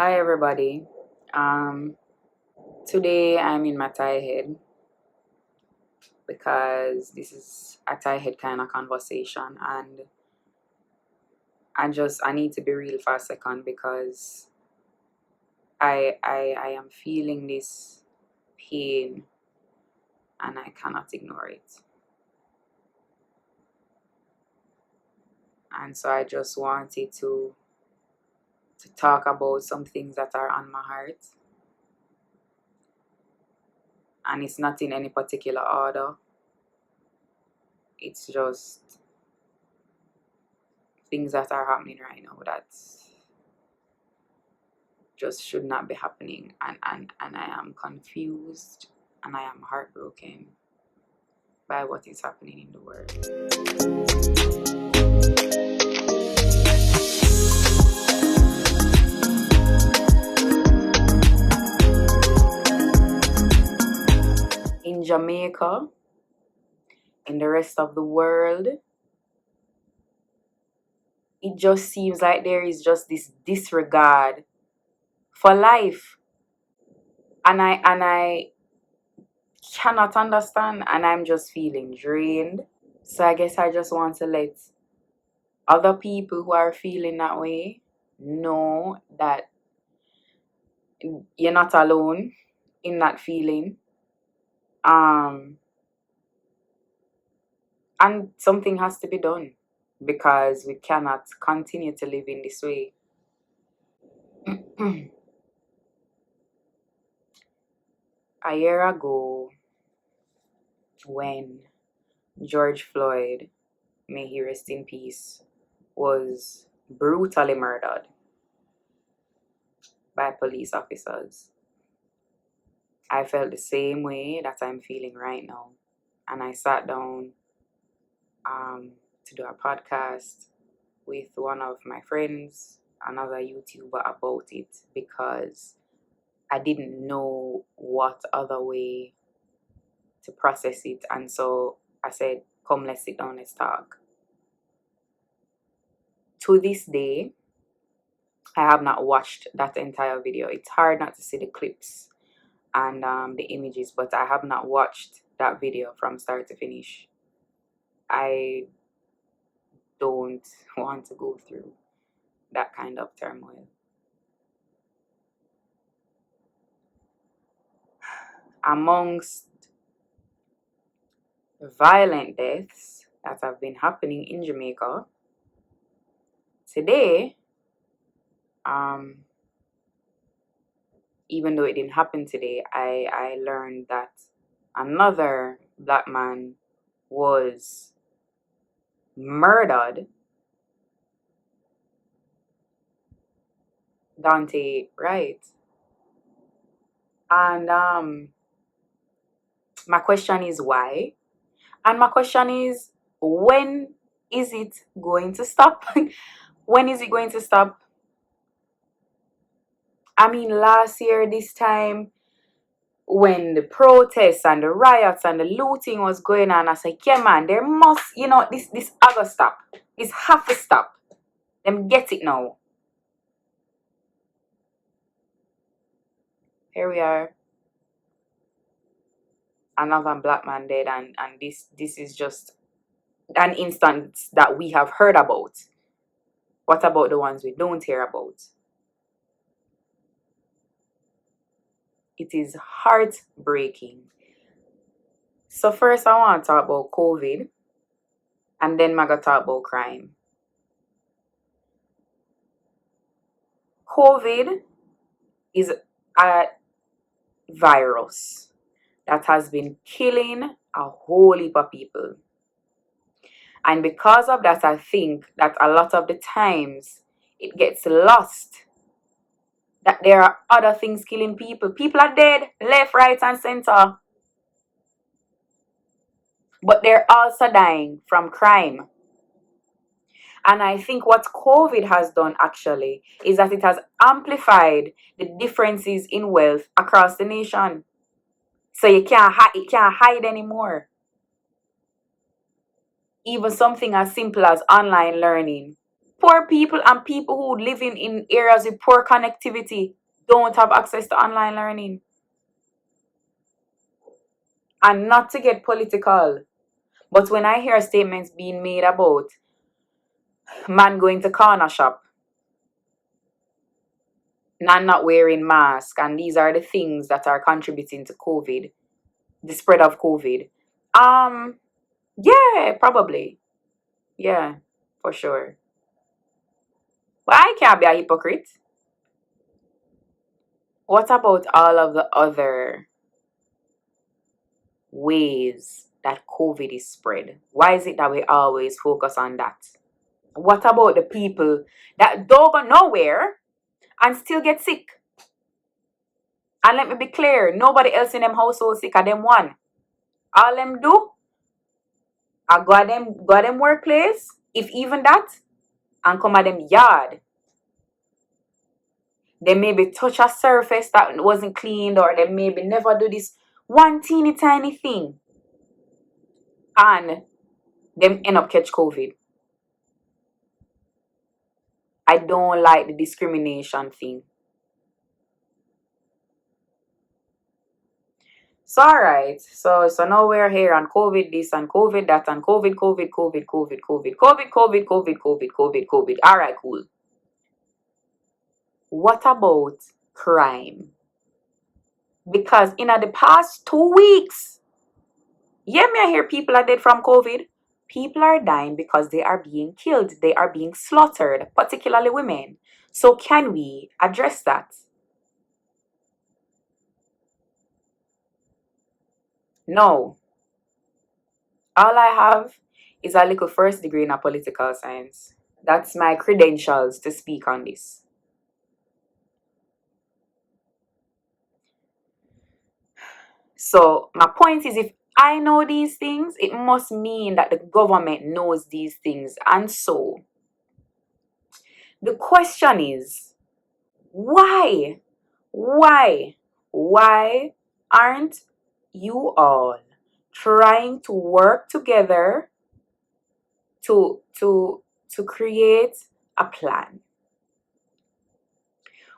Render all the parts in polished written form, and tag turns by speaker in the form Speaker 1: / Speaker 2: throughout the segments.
Speaker 1: Hi everybody. Um, Today I'm in my tie head because this is a tie head kind of conversation, and I need to be real for a second because I am feeling this pain and I cannot ignore it. And so I just wanted to talk about some things that are on my heart, and it's not in any particular order. It's just things that are happening right now that just should not be happening, and I am confused and I am heartbroken by what is happening in the world. In Jamaica, in the rest of the world, it just seems like there is just this disregard for life. And I cannot understand, and I'm just feeling drained. So I guess I just want to let other people who are feeling that way know that you're not alone in that feeling. And something has to be done because we cannot continue to live in this way. A year ago, when George Floyd, may he rest in peace, was brutally murdered by police officers, I felt the same way that I'm feeling right now. And I sat down to do a podcast with one of my friends, another YouTuber, about it because I didn't know what other way to process it. And so I said, come, let's sit down, let's talk. To this day, I have not watched that entire video. It's hard not to see the clips and the images, but I have not watched that video from start to finish. I don't want to go through that kind of turmoil. Amongst violent deaths that have been happening in Jamaica today, even though it didn't happen today, I learned that another black man was murdered. Dante Wright. And my question is why? And my question is, when is it going to stop? When is it going to stop? I mean, last year, this time, when the protests and the riots and the looting was going on, I said, yeah, man, there must, this other stop. This have to stop. Them get it now. Here we are. Another black man dead, and this is just an instance that we have heard about. What about the ones we don't hear about? It is heartbreaking. So first I want to talk about COVID, and then I'm going to talk about crime. COVID is a virus that has been killing a whole heap of people. And because of that, I think that a lot of the times it gets lost that there are other things killing people. People are dead, left, right, and center. But they're also dying from crime. And I think what COVID has done actually is that it has amplified the differences in wealth across the nation. So it can't hide anymore. Even something as simple as online learning Poor people and people who live in areas with poor connectivity don't have access to online learning. And not to get political, but when I hear statements being made about man going to corner shop and not wearing mask, and these are the things that are contributing to COVID, the spread of COVID. Yeah, probably. Yeah, for sure. But I can't be a hypocrite. What about all of the other ways that COVID is spread? Why is it that we always focus on that? What about the people that don't go nowhere and still get sick? And let me be clear, nobody else in them household sick of them one. All them do, I go them workplace, if even that, and come at them yard. They maybe touch a surface that wasn't cleaned, or they maybe never do this one teeny tiny thing, and them end up catch COVID. I don't like the discrimination thing. So alright, so now we're here on COVID this and COVID that and COVID. Alright, cool. What about crime? Because in the past 2 weeks, yeah, me I hear people are dead from COVID. People are dying because they are being killed. They are being slaughtered, particularly women. So can we address that? No. All I have is a little first degree in a political science. That's my credentials to speak on this. So my point is, if I know these things, it must mean that the government knows these things. And so the question is, why? Why aren't you all trying to work together to create a plan?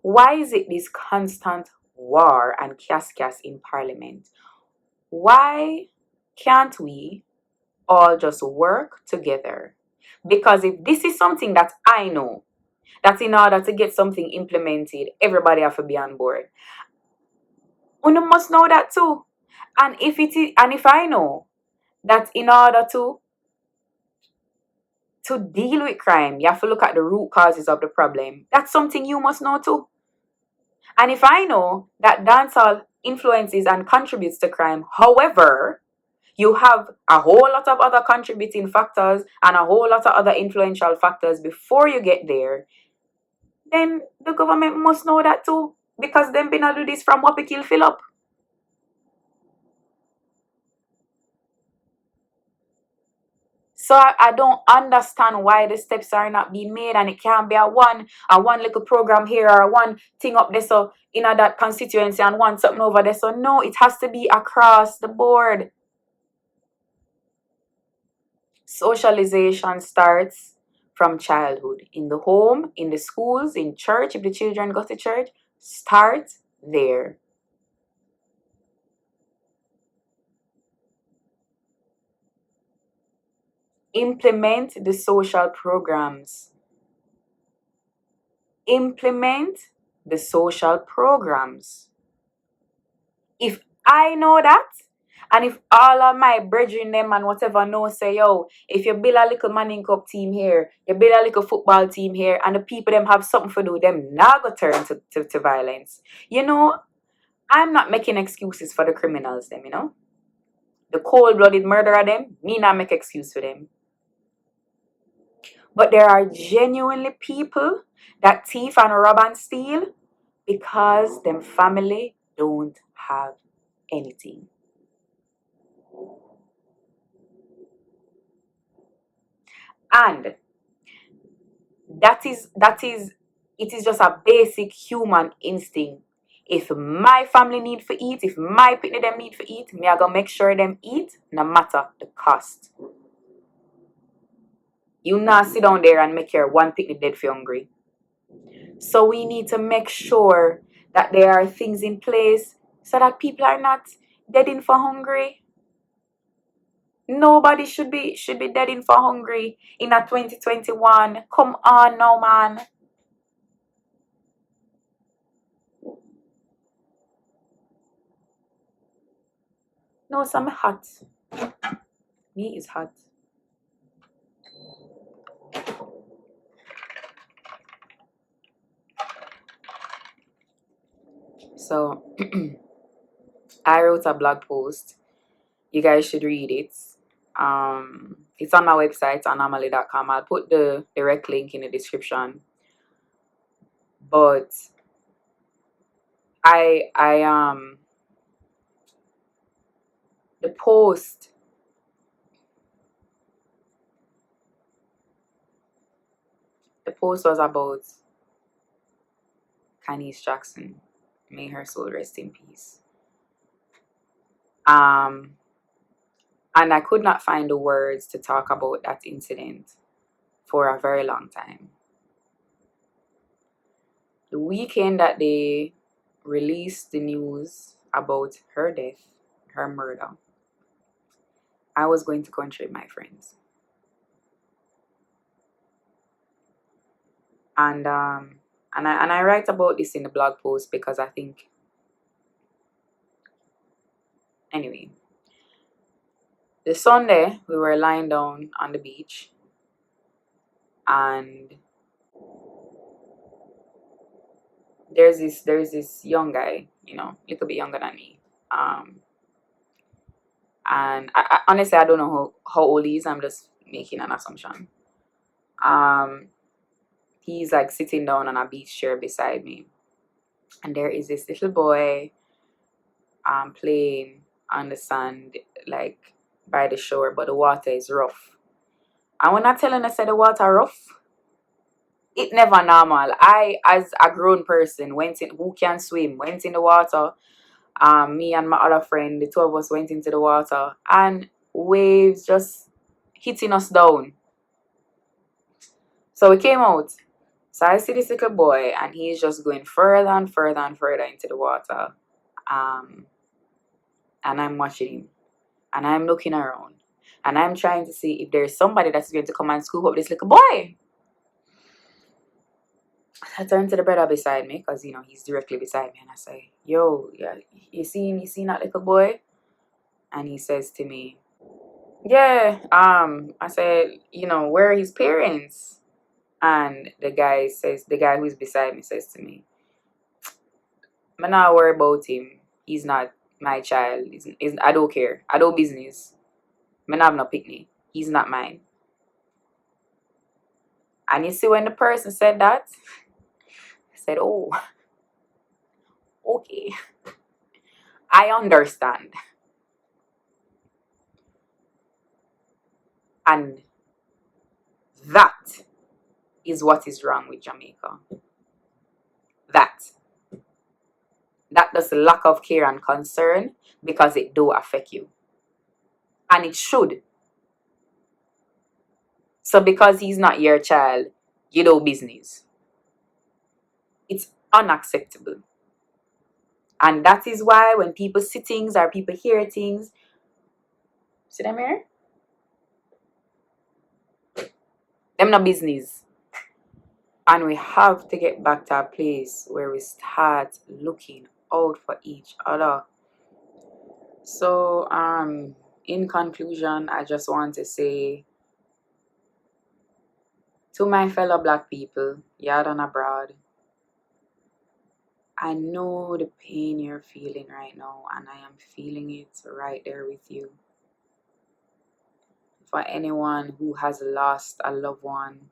Speaker 1: Why is it this constant war and chaos in Parliament? Why can't we all just work together? Because if this is something that I know, that in order to get something implemented, everybody have to be on board. You must know that too. And if I know that in order to deal with crime, you have to look at the root causes of the problem, that's something you must know too. And if I know that dancehall influences and contributes to crime, however, you have a whole lot of other contributing factors and a whole lot of other influential factors before you get there, then the government must know that too. Because them been do this from Whopper Kill fill up. So I don't understand why the steps are not being made, and it can't be a one little program here or a one thing up there so in that constituency and one something over there. So no, it has to be across the board. Socialization starts from childhood. In the home, in the schools, in church, if the children go to church, start there. Implement the social programs. Implement the social programs. If I know that, and if all of my brethren them and whatever know, say, yo, if you build a little manning cup team here, you build a little football team here, and the people them have something to do, them not go turn to violence. I'm not making excuses for the criminals them, The cold-blooded murderer them, me not make excuse for them. But there are genuinely people that thief and rob and steal because them family don't have anything. And it is just a basic human instinct. If my family need for eat, if my people them need for eat, me I gonna make sure them eat no matter the cost. You not sit down there and make your one picnic dead for hungry. So we need to make sure that there are things in place so that people are not dead in for hungry. Nobody should be dead in for hungry in a 2021. Come on now, man. No, some hot. Me is hot. So I wrote a blog post. You guys should read it. It's on my website, annamalyy.com. I'll put the direct link in the description. But I the post was about Kanye Jackson. May her soul rest in peace. And I could not find the words to talk about that incident for a very long time. The weekend that they released the news about her death, her murder, I was going to country with my friends. And I write about this in the blog post because I think, anyway, the Sunday we were lying down on the beach, and there's this young guy, a little bit younger than me. And I honestly, I don't know how old he is. I'm just making an assumption. He's like sitting down on a beach chair beside me, and there is this little boy playing on the sand, like by the shore, but the water is rough. And when I tell him I said the water rough, it never normal. I, as a grown person, who can swim, went in the water. Me and my other friend, the two of us went into the water, and waves just hitting us down. So we came out. So I see this little boy, and he's just going further and further and further into the water. And I'm watching him, and I'm looking around, and I'm trying to see if there's somebody that's going to come and scoop up this little boy. I turn to the brother beside me, because he's directly beside me, and I say, "Yo, yeah, you seen that little boy?" And he says to me, "Yeah." I said, "Where are his parents?" And the guy who's beside me says to me, "I'm not worry about him. He's not my child. I don't care. I don't business. I'm not have no picnic. He's not mine." And you see, when the person said that, I said, "Oh, okay. I understand." And that is what is wrong with Jamaica. That. That does lack of care and concern, because it do affect you. And it should. So because he's not your child, you do business. It's unacceptable. And that is why when people see things or people hear things, see them here? Them no business. And we have to get back to a place where we start looking out for each other. So, in conclusion, I just want to say to my fellow Black people, yard and abroad, I know the pain you're feeling right now, and I am feeling it right there with you. For anyone who has lost a loved one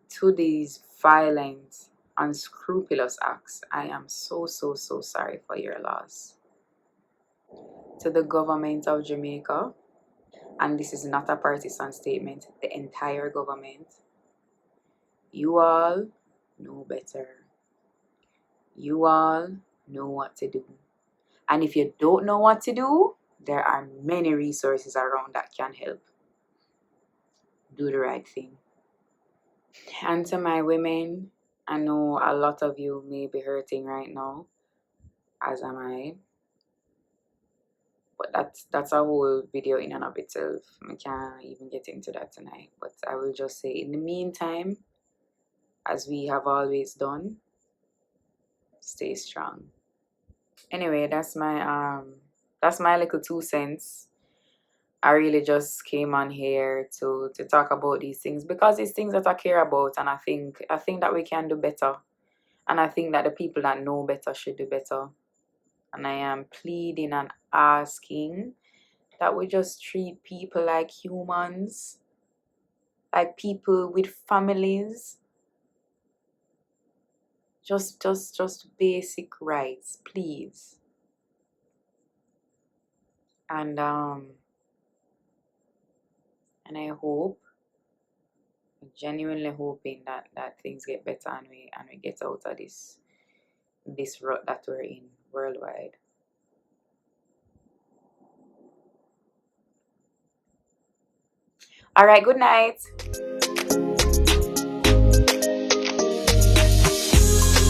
Speaker 1: to these violent, unscrupulous acts, I am so, so, so sorry for your loss. To the government of Jamaica, and this is not a partisan statement, the entire government, you all know better. You all know what to do. And if you don't know what to do, there are many resources around that can help. do the right thing. And to my women, I know a lot of you may be hurting right now, as am I. But that's a whole video in and of itself. I can't even get into that tonight. But I will just say, in the meantime, as we have always done, stay strong. Anyway, that's my little 2 cents. I really just came on here to talk about these things because it's things that I care about, and I think that we can do better, and I think that the people that know better should do better. And I am pleading and asking that we just treat people like humans, like people with families, just basic rights, please. And I hope, genuinely hoping that things get better and we get out of this rut that we're in worldwide. All right, good night.